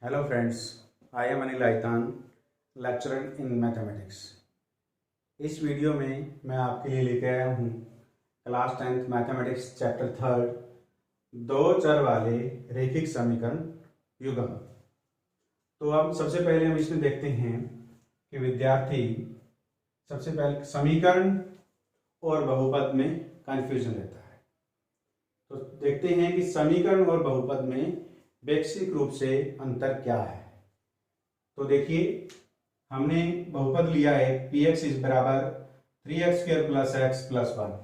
Hello friends, I am Anil Aitan, lecturer in mathematics. इस video में मैं आपके लिए लेके आया हूँ क्लास 10th मैथमेटिक्स चैप्टर 3 दो चर वाले रैखिक समीकरण युग्म। तो अब सबसे पहले हम इसमें देखते हैं कि विद्यार्थी सबसे पहले समीकरण और बहुपद में कंफ्यूजन रहता है। तो देखते हैं कि समीकरण और बहुपद में वैश्विक रूप से अंतर क्या है। तो देखिए, हमने बहुपद लिया है पी एक्स इज बराबर 3x² प्लस एक्स प्लस 1।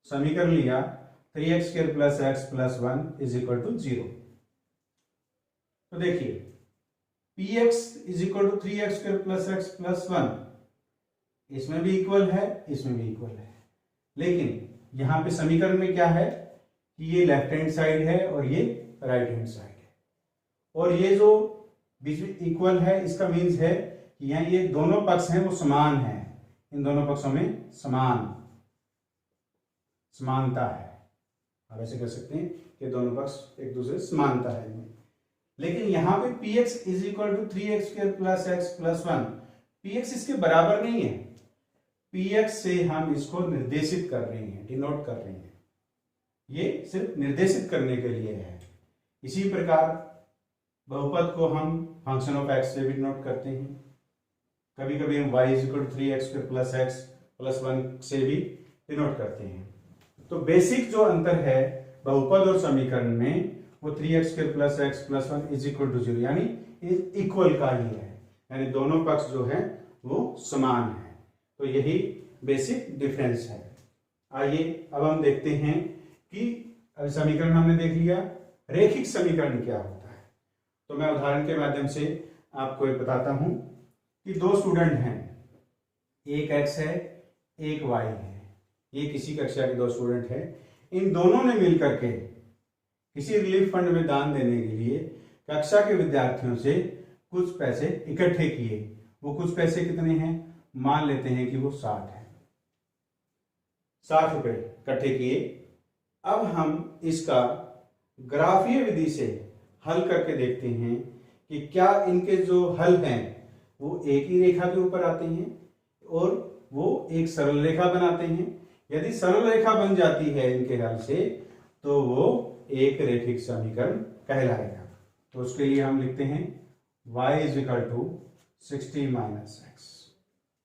समीकरण लिया 3x² plus x plus 1 is equal to 0। तो देखिए, P x is equal to 3x² plus x plus 1, इसमें भी इक्वल है, इसमें भी इक्वल है। लेकिन यहां पे समीकरण में क्या है कि ये लेफ्ट हैंड साइड है और ये राइट हैंड साइड है, और ये जो बीच में इक्वल है इसका मीन्स है कि यहाँ ये दोनों पक्ष हैं वो समान है। इन दोनों पक्षों में समानता है। आप ऐसे कह सकते हैं कि दोनों पक्ष एक दूसरे समानता है इनमें। लेकिन यहाँ पे P x is equal to 3x² plus x plus 1, P x इसके बराबर नहीं है। पी एक्स से हम इसको निर्देशित कर रहे हैं, डिनोट कर रहे हैं। ये सिर्फ निर्देशित करने के लिए है। इसी प्रकार बहुपद को हम फंक्शन ऑफ एक्स से भी नोट करते हैं। कभी कभी हम y is equal to 3x² plus x plus 1 से भी डिनोट करते हैं। तो बेसिक जो अंतर है बहुपद और समीकरण में वो 3x² plus x plus 1 is equal to 0, यानी इक्वल का ही है, यानी दोनों पक्ष जो है वो समान है। तो यही बेसिक डिफरेंस है। आइए अब हम देखते हैं कि समीकरण हमने देख लिया, रैखिक समीकरण क्या होता है। तो मैं उदाहरण के माध्यम से आपको एक बताता हूं कि दो स्टूडेंट हैं, एक x है एक y है। ये किसी कक्षा के दो स्टूडेंट हैं। इन दोनों ने मिलकर के किसी रिलीफ फंड में दान देने के लिए कक्षा के विद्यार्थियों से कुछ पैसे इकट्ठे किए। वो कुछ पैसे कितने हैं, मान लेते हैं कि वो 60 है। 60 रुपए इकट्ठे किए। अब हम इसका ग्राफीय विधि से हल करके देखते हैं कि क्या इनके जो हल हैं वो एक ही रेखा के ऊपर आते हैं और वो एक सरल रेखा बनाते हैं। यदि सरल रेखा बन जाती है इनके हल से तो वो एक रैखिक समीकरण कहलाएगा। तो उसके लिए हम लिखते हैं y is equal to 60 minus x.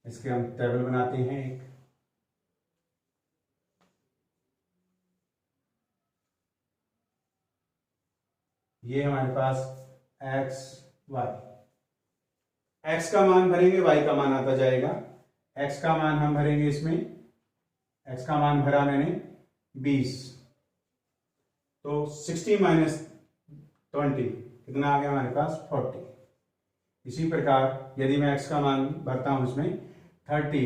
इसके हम टेबल बनाते हैं एक। ये हमारे पास x y, x का मान भरेंगे, y का मान आता जाएगा। x का मान हम भरेंगे इसमें, x का मान भरा मैंने 20। तो 60 माइनस 20 कितना आ गया हमारे पास 40। इसी प्रकार यदि मैं x का मान भरता हूं इसमें 30,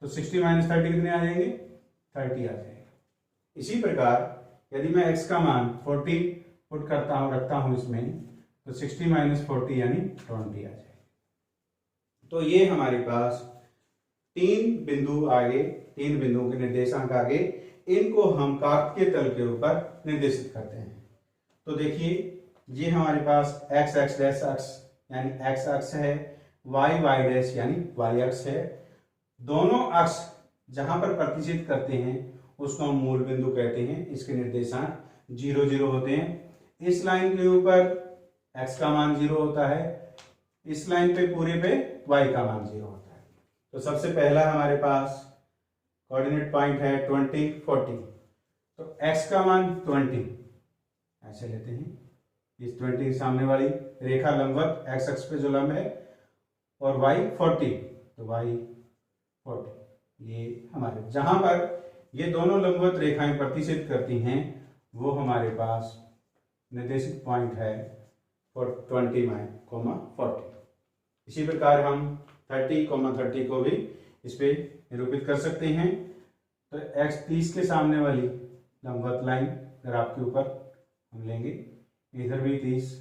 तो 60 माइनस 30 कितने आ जाएंगे 30 आ जाएगा। इसी प्रकार यदि मैं x का मान 40 पुट करता हूं, रखता हूं इसमें, तो 60 माइनस 40 यानी 20 आ जाएगा। तो ये हमारे पास तीन बिंदु आगे, तीन बिंदुओं के निर्देशांक आगे, इनको हम कार्तीय तल के ऊपर निर्देशित करते हैं। तो देखिए, ये हमारे पास x x डैश अक्ष यानी x अक्ष है, y y डैश यानी y अक्ष है। दोनों अक्ष जहां पर प्रतिच्छेद करते हैं उसको हम मूल बिंदु कहते हैं। इसके निर्देशांक 0 0 होते हैं। इस लाइन के ऊपर x का मान 0 होता है, इस लाइन पे पूरे पे y का मान 0 होता है। तो सबसे पहला हमारे पास कोऑर्डिनेट पॉइंट है 20 40। तो x का मान 20 ऐसे लेते हैं, इस 20 सामने वाली रेखा लंबवत x अक्ष पे जो लंब है, और y 40, तो y 40। ये हमारे जहां पर ये दोनों लंबवत रेखाएं प्रतिच्छेद करती हैं वो हमारे पास निर्देशित पॉइंट है 20, 40। इसी प्रकार हम 30, 30 को भी इस पे निरूपित कर सकते हैं। तो x 30 के सामने वाली लंबवत लाइन ग्राफ के ऊपर हम लेंगे, इधर भी 30।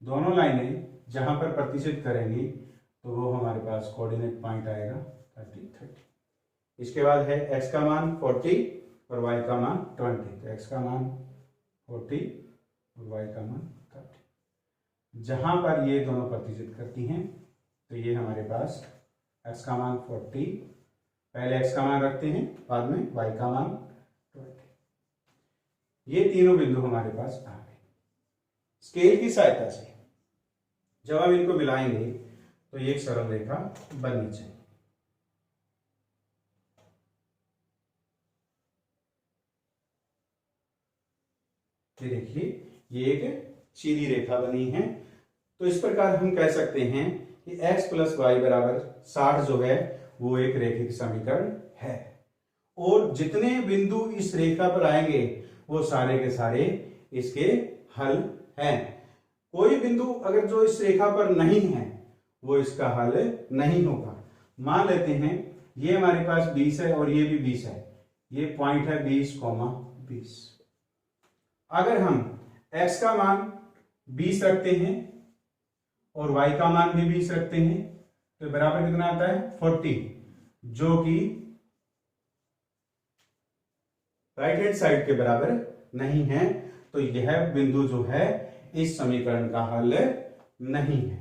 दोनों लाइनें जहां पर प्रतिच्छेद करेंगी तो वो हमारे पास कोऑर्डिनेट पॉइंट आएगा 30 30। इसके बाद है x का मान 40 और y का मान 20। तो x का मान 40 और y का मान 30। जहां पर ये दोनों प्रतिशत करती हैं, तो ये हमारे पास x का मान 40, पहले x का मान रखते हैं, बाद में y का मान 20। ये तीनों बिंदु हमारे पास आ गए। स्केल की सहायता से जब हम इनको मिलाएंगे तो ये एक सरल रेखा बननी चाहिए। ये देखिए, ये एक सीधी रेखा बनी है। तो इस प्रकार हम कह सकते हैं कि x प्लस वाई बराबर 60 जो है वो एक रैखिक समीकरण है, और जितने बिंदु इस रेखा पर आएंगे वो सारे के सारे इसके हल हैं। कोई बिंदु अगर जो इस रेखा पर नहीं है वो इसका हल नहीं होगा। मान लेते हैं ये हमारे पास 20 है और ये भी 20 है, ये पॉइंट है 20,20। अगर हम x का मान 20 रखते हैं और y का मान भी 20 रखते हैं तो बराबर कितना आता है 40, जो कि राइट हैंड साइड के बराबर नहीं है। तो यह बिंदु जो है इस समीकरण का हल नहीं है।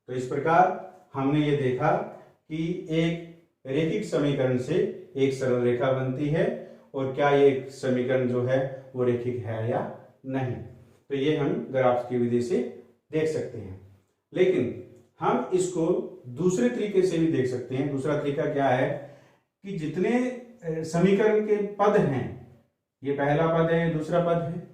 तो इस प्रकार हमने ये देखा कि एक रैखिक समीकरण से एक सरल रेखा बनती है, और क्या ये समीकरण जो है वो रैखिक है या नहीं। तो ये हम ग्राफ की विधि से देख सकते हैं, लेकिन हम इसको दूसरे तरीके से भी देख सकते हैं। दूसरा तरीका क्या है कि जितने समीकरण के पद हैं, ये पहला पद है, ये दूसरा पद है,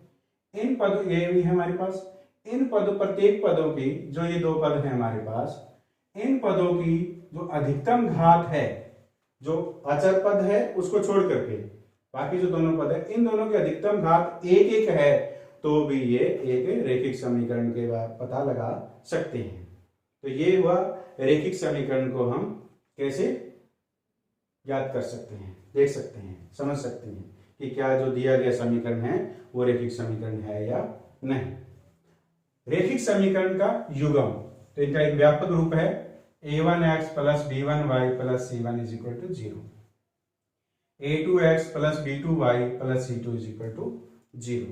इन पद, ये भी है हमारे पास, इन पदों, प्रत्येक पदों की, जो ये दो पद हैं हमारे पास, इन पदों की जो अधिकतम घात है, जो अचर पद है उसको छोड़ करके बाकी जो दोनों पद है, इन दोनों की अधिकतम घात एक एक है, तो भी ये एक रैखिक समीकरण के पता लगा सकते हैं। तो ये हुआ रैखिक समीकरण को हम कैसे याद कर सकते हैं, देख सकते हैं, समझ सकते हैं कि क्या जो दिया गया समीकरण है वो रैखिक समीकरण है या नहीं। रैखिक समीकरण का युग्म, तो इनका एक व्यापक रूप है a1x plus b1y plus c1 is equal to 0, a2x plus b2y plus c2 is equal to 0।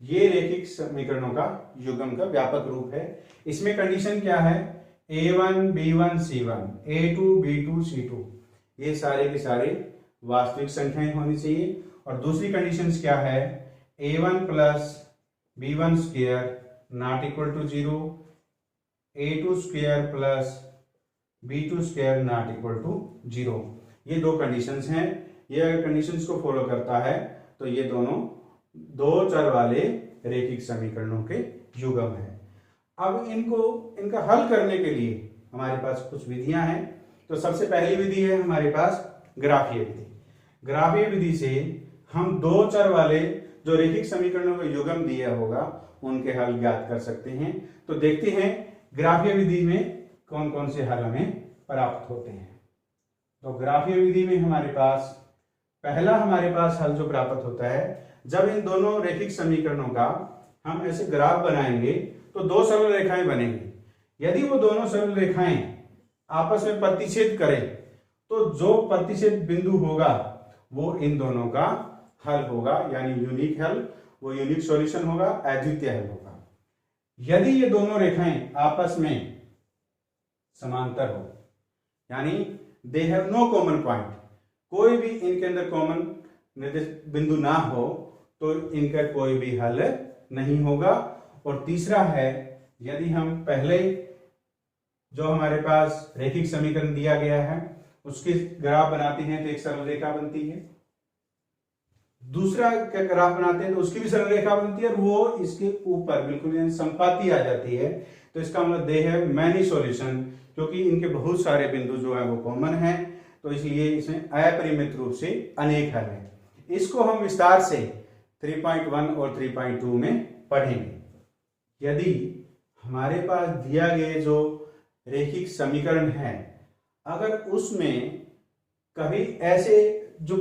ये रैखिक समीकरणों का युग्म का व्यापक रूप है। इसमें कंडीशन क्या है, a1 b1 c1, a2 b2 c2, ये सारे के सारे वास्तविक संख्याएं होनी चाहिए। और दूसरी कंडीशन क्या है, a1 plus b1 square not equal to 0, a2 square plus b2 square not equal to 0। ये दो कंडीशंस हैं। ये अगर कंडीशंस को फॉलो करता है तो ये दोनों दो चर वाले रैखिक समीकरणों के युग्म है। अब इनका हल करने के लिए हमारे पास कुछ विधियां हैं। तो सबसे पहली विधि है हमारे पास ग्राफीय विधि। ग्राफीय विधि से हम दो चर वाले जो रैखिक समीकरणों का युग्म दिया होगा उनके हल ज्ञात कर सकते हैं। तो देखते हैं ग्राफीय विधि में कौन कौन से हल हमें प्राप्त होते हैं। तो ग्राफीय विधि में हमारे पास पहला हल जो प्राप्त होता है, जब इन दोनों रैखिक समीकरणों का हम ऐसे ग्राफ बनाएंगे तो दो सरल रेखाएं बनेंगी। यदि वो दोनों सरल रेखाएं आपस में प्रतिच्छेद करें तो जो प्रतिच्छेद बिंदु होगा वो इन दोनों का हल होगा, यानी यूनिक हल, वो यूनिक सॉल्यूशन होगा, अद्वितीय हल होगा। यदि ये दोनों रेखाएं आपस में समांतर हो, यानी they have no common point, कोई भी इनके अंदर कॉमन निर्दिष्ट बिंदु ना हो, तो इनका कोई भी हल नहीं होगा। और तीसरा है, यदि हम पहले जो हमारे पास रैखिक समीकरण दिया गया है उसके ग्राफ बनाते हैं तो एक सरल रेखा बनती है, दूसरा का ग्राफ बनाते हैं तो उसकी भी सरल रेखा बनती है, और वो इसके ऊपर बिल्कुल संपाती आ जाती है। तो इसका मतलब दे हैव मैनी सॉल्यूशन, क्योंकि इनके बहुत सारे बिंदु जो है वो कॉमन है, तो इसलिए इसमें अपरिमित रूप से अनेक हल है। इसको हम विस्तार से 3.1 और 3.2 में पढ़ेंगे। यदि हमारे पास दिया गया जो रैखिक समीकरण है, अगर उसमें कभी ऐसे जो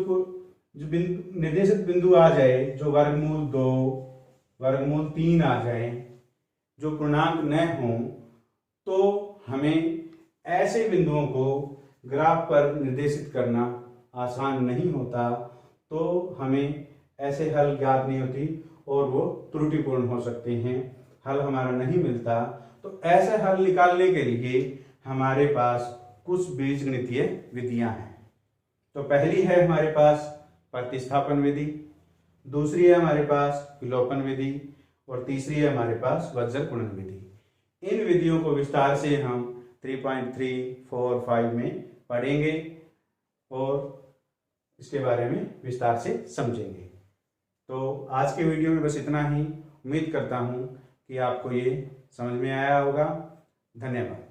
निर्देशित बिंदु आ जाए, जो वर्गमूल 2, वर्गमूल 3 आ जाए, जो पूर्णांक न हो, तो हमें ऐसे बिंदुओं को ग्राफ पर निर्देशित करना आसान नहीं होता, तो हमें ऐसे हल ज्ञात नहीं होती और वो त्रुटिपूर्ण हो सकते हैं, हल हमारा नहीं मिलता। तो ऐसे हल निकालने के लिए हमारे पास कुछ बीजगणितीय विधियां हैं। तो पहली है हमारे पास प्रतिस्थापन विधि, दूसरी है हमारे पास विलोपन विधि और तीसरी है हमारे पास वज्र गुणन विधि। इन विधियों को विस्तार से हम 3.3, 4, 5 में पढ़ेंगे और इसके बारे में विस्तार से समझेंगे। तो आज के वीडियो में बस इतना ही। उम्मीद करता हूँ कि आपको ये समझ में आया होगा। धन्यवाद।